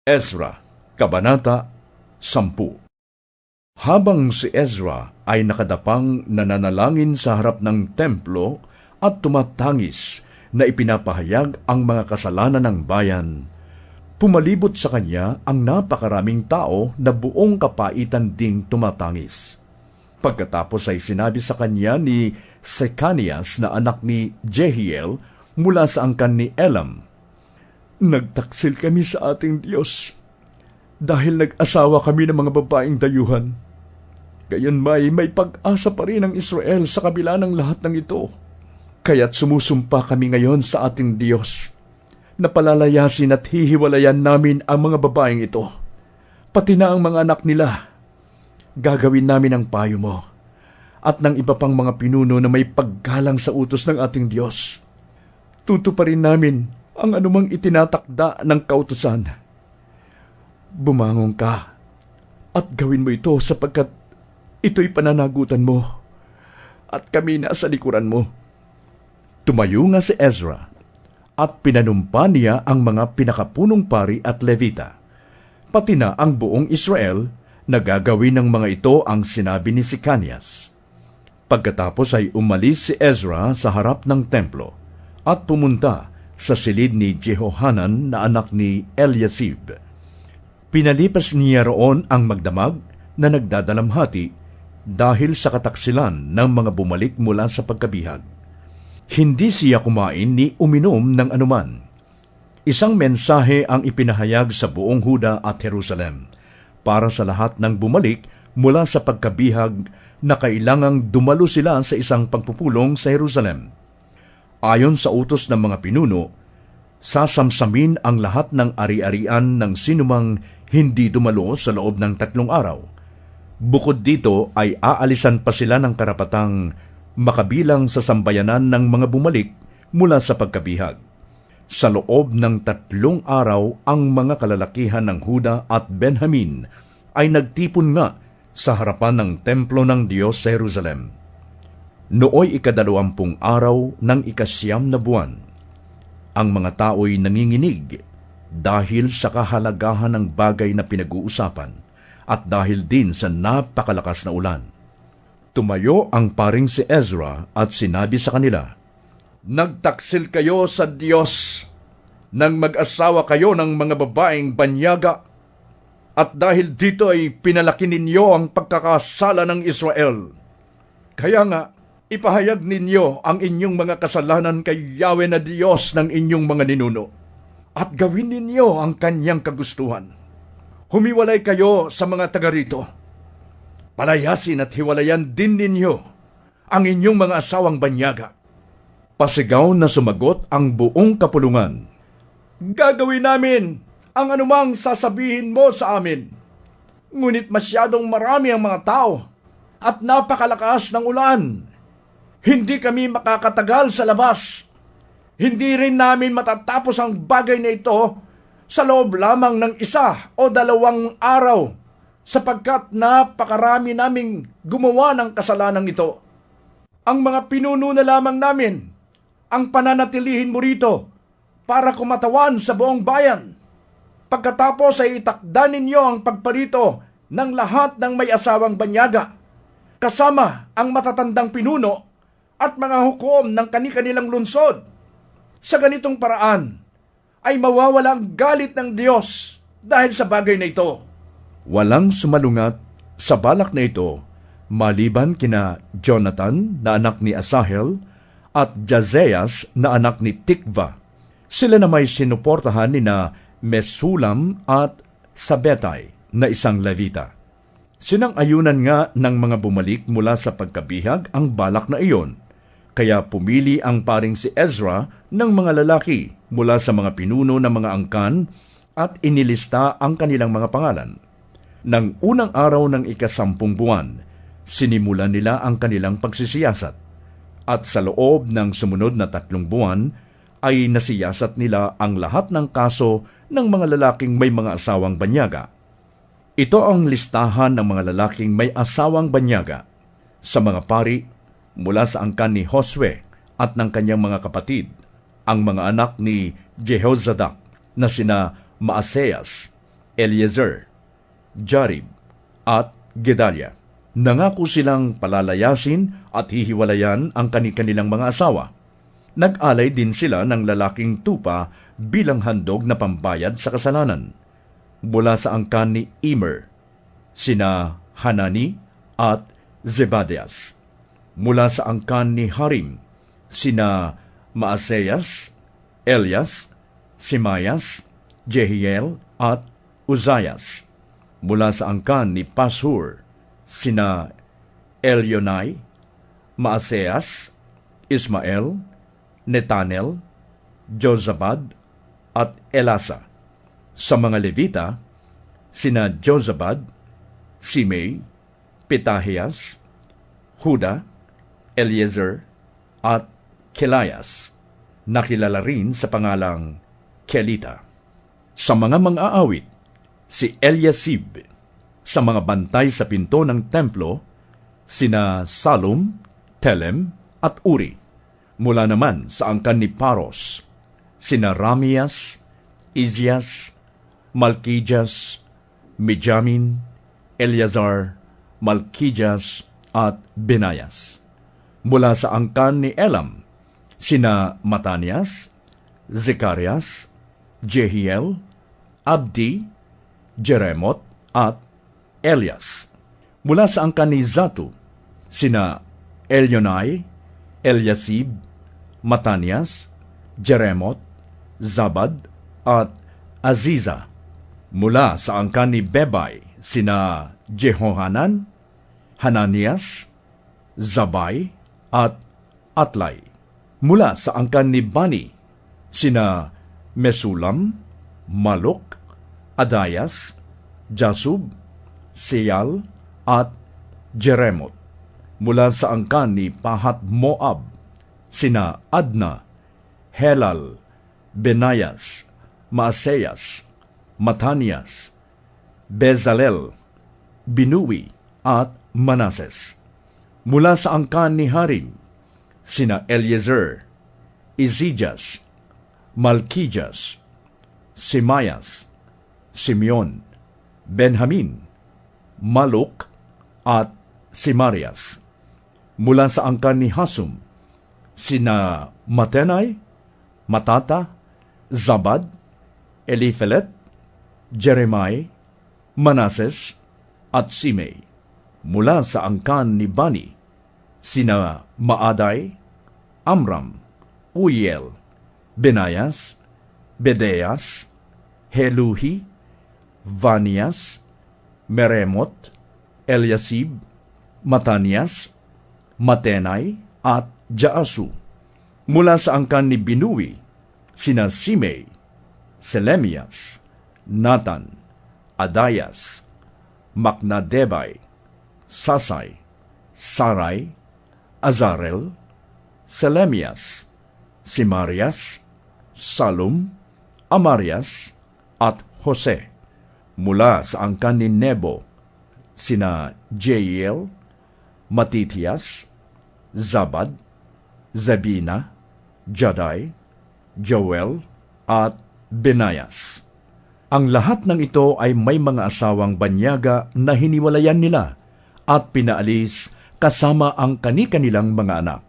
Ezra, Kabanata 10. Habang si Ezra ay nakadapang nananalangin sa harap ng templo at tumatangis na ipinapahayag ang mga kasalanan ng bayan, pumalibot sa kanya ang napakaraming tao na buong kapaitan ding tumatangis. Pagkatapos ay sinabi sa kanya ni Sekanias na anak ni Jehiel mula sa angkan ni Elam, "Nagtaksil kami sa ating Diyos dahil nag-asawa kami ng mga babaeng dayuhan. Gayon may pag-asa pa rin ang Israel sa kabila ng lahat ng ito. Kaya't sumusumpa kami ngayon sa ating Diyos na palalayasin at hihiwalayan namin ang mga babaeng ito, pati na ang mga anak nila. Gagawin namin ang payo mo at ng iba pang mga pinuno na may paggalang sa utos ng ating Diyos. Tutuparin namin ang anumang itinatakda ng kautusan. Bumangon ka at gawin mo ito sapagkat ito'y pananagutan mo at kami nasa likuran mo." Tumayo nga si Ezra at pinanumpa niya ang mga pinakapunong pari at levita, pati na ang buong Israel na gagawin ng mga ito ang sinabi ni Sekanias. Pagkatapos ay umalis si Ezra sa harap ng templo at pumunta sa silid ni Jehohanan na anak ni Eliasib. Pinalipas niya roon ang magdamag na nagdadalamhati dahil sa kataksilan ng mga bumalik mula sa pagkabihag. Hindi siya kumain ni uminom ng anuman. Isang mensahe ang ipinahayag sa buong Huda at Jerusalem para sa lahat ng bumalik mula sa pagkabihag na kailangang dumalo sila sa isang pagpupulong sa Jerusalem. Ayon sa utos ng mga pinuno, sasamsamin ang lahat ng ari-arian ng sinumang hindi dumalo sa loob ng 3 araw. Bukod dito ay aalisan pa sila ng karapatang makabilang sa sambayanan ng mga bumalik mula sa pagkabihag. Sa loob ng 3 araw, ang mga kalalakihan ng Huda at Benjamin ay nagtipon nga sa harapan ng templo ng Diyos sa Jerusalem. Nooy 20 araw ng 9 na buwan. Ang mga tao'y nanginginig dahil sa kahalagahan ng bagay na pinag-uusapan at dahil din sa napakalakas na ulan. Tumayo ang paring si Ezra at sinabi sa kanila, "Nagtaksil kayo sa Diyos nang mag-asawa kayo ng mga babaeng banyaga, at dahil dito ay pinalaki ninyo ang pagkakasala ng Israel. Kaya nga, ipahayag ninyo ang inyong mga kasalanan kay Yahweh na Diyos ng inyong mga ninuno, at gawin ninyo ang kanyang kagustuhan. Humiwalay kayo sa mga taga rito. Palayasin at hiwalayan din ninyo ang inyong mga asawang banyaga." Pasigaw na sumagot ang buong kapulungan, "Gagawin namin ang anumang sasabihin mo sa amin. Ngunit masyadong marami ang mga tao at napakalakas ng ulan. Hindi kami makakatagal sa labas. Hindi rin namin matatapos ang bagay na ito sa loob lamang ng 1 o 2 araw, sapagkat napakarami naming gumawa ng kasalanang ito. Ang mga pinuno na lamang namin ang pananatilihin mo rito para kumatawan sa buong bayan. Pagkatapos ay itakda ninyo ang pagparito ng lahat ng may asawang banyaga, kasama ang matatandang pinuno at mga hukom ng kani-kanilang lungsod. Sa ganitong paraan ay mawawala ang galit ng Diyos dahil sa bagay na ito." Walang sumalungat sa balak na ito maliban kina Jonathan na anak ni Asahel at Jazeas na anak ni Tikva. Sila na may sinuportahan ni na Mesulam at Sabetay na isang Levita. Sinang-ayunan nga ng mga bumalik mula sa pagkabihag ang balak na iyon, kaya pumili ang paring si Ezra ng mga lalaki mula sa mga pinuno ng mga angkan at inilista ang kanilang mga pangalan. Nang unang araw ng 10 buwan, sinimulan nila ang kanilang pagsisiyasat, at sa loob ng sumunod na 3 buwan ay nasiyasat nila ang lahat ng kaso ng mga lalaking may mga asawang banyaga. Ito ang listahan ng mga lalaking may asawang banyaga sa mga pari mula sa angkan ni Josue at ng kanyang mga kapatid, ang mga anak ni Jehozadak na sina Maaseas, Eliezer, Jarib, at Gedalia. Nangako silang palalayasin at hihiwalayan ang kanilang mga asawa. Nag-alay din sila ng lalaking tupa bilang handog na pambayad sa kasalanan. Mula sa angkan ni Immer, sina Hanani at Zebadias. Mula sa angkan ni Harim, sina Maaseyas, Elias, Simayas, Jehiel at Uzayas. Mula sa angkan ni Pashur, sina Elionai, Maaseyas, Ismael, Netanel, Jozabad at Elasa. Sa mga Levita, sina Jozabad, Simei, Petahias, Huda, Eliezer, at Kelayas, nakilala rin sa pangalang Kelita. Sa mga mang-aawit, si Eliasib. Sa mga bantay sa pinto ng templo, sina Salum, Telem, at Uri. Mula naman sa angkan ni Paros, sina Ramias, Izias, Malkijas, Mijamin, Eleazar, Malkijas, at Benayas. Mula sa angkan ni Elam, sina Matanias, Zekarias, Jehiel, Abdi, Jeremot, at Elias. Mula sa angkan ni Zatu, sina Elionai, Eliasib, Matanias, Jeremot, Zabad, at Aziza. Mula sa angkan ni Bebay, sina Jehohanan, Hananias, Zabay, at Atlay. Mula sa angkan ni Bani, sina Mesulam, Malok, Adayas, Jasub, Seyal, at Jeremot. Mula sa angkan ni Pahat Moab, sina Adna, Helal, Benayas, Maaseyas, Matanias, Bezalel, Binui, at Manases. Mula sa angkan ni Harim, sina Eliezer, Izijas, Malkijas, Simayas, Simeon, Benjamin, Maluk, at Simarias. Mula sa angkan ni Hasum, sina Matenai, Matata, Zabad, Eliphelet, Jeremai, Manases, at Simei. Mula sa angkan ni Bani, sina Maaday, Amram, Uiel, Benayas, Bedeas, Heluhi, Vanias, Meremot, Eliasib, Matanias, Matenai, at Jaasu. Mula sa angkan ni Binui, sina Simei, Selemias, Natan, Adayas, Maknadebay, Sasay, Saray, Azarel, Selemias, Simarias, Salum, Amarias, at Jose. Mula sa angkan ni Nebo, sina Jeiel, Matitias, Zabad, Zabina, Jaday, Joel, at Benayas. Ang lahat ng ito ay may mga asawang banyaga na hiniwalayan nila at pinaalis kasama ang kani-kanilang mga anak.